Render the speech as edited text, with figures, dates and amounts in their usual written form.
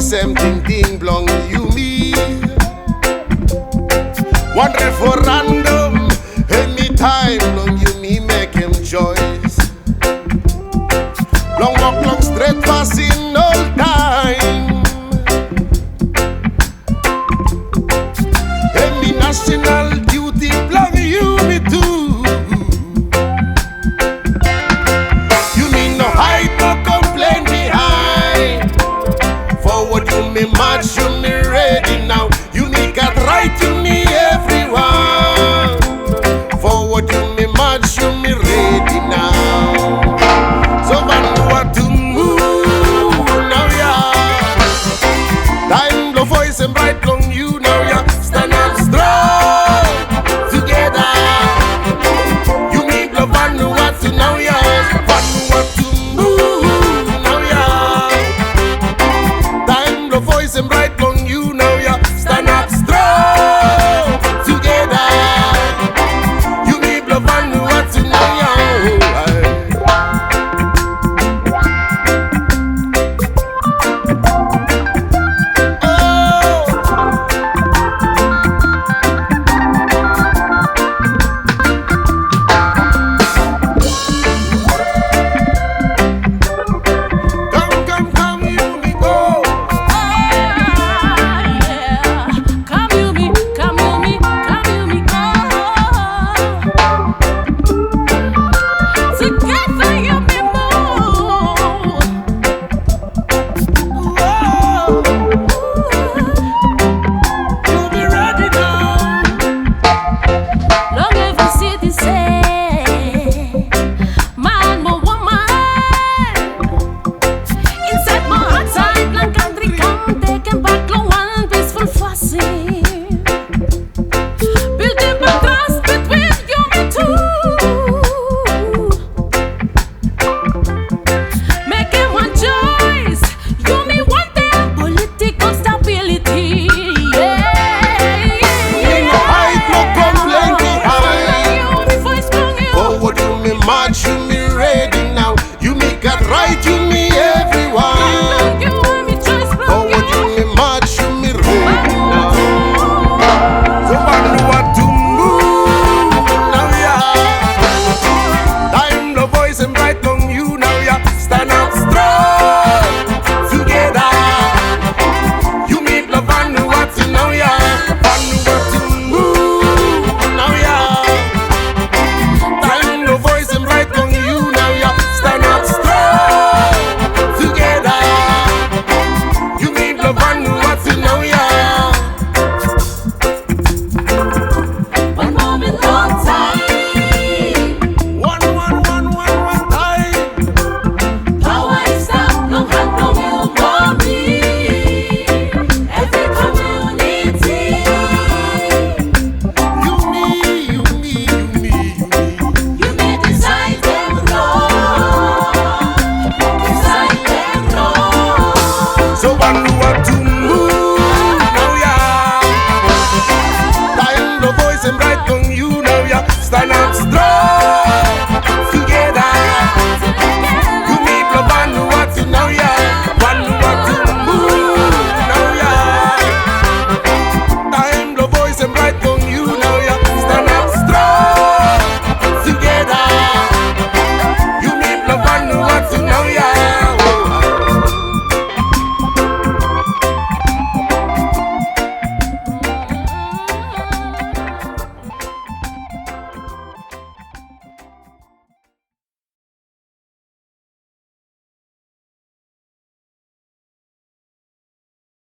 same thing belong you me. One referendum, anytime long you me make him choice. Long walk, long straight passing all time. Any national duty belong you me too. You mean no hide, no complain behind. Forward you me march, you me ready now. You me got right, you me everyone. Forward you me march, you me ready now. So Vanuatu move now, yeah. Time blow voice and bright long you now, yeah. Stand up strong together. You me blow Vanuatu now, yeah. Vanuatu move now, yeah. Time blow voice and bright long you now, yeah. Stand up strong together. You me blow Vanuatu now, yeah. March, you me ready now. You me got right, you me everyone. Forward you me march, you me ready now. So Vanuatu move now, yeah. Time the voice and bright long you now, yeah. Stand up strong together. You meet the Vanuatu now, yeah. Vanuatu move now, yeah. Time the voice and bright long you now, yeah. Stand up strong together. You meet the Vanuatu now, yeah. One moment, one time. One time. Power is up, no hand, no will, no me. Every community. You me. You may decide them wrong. Decide them wrong. So Vanuatu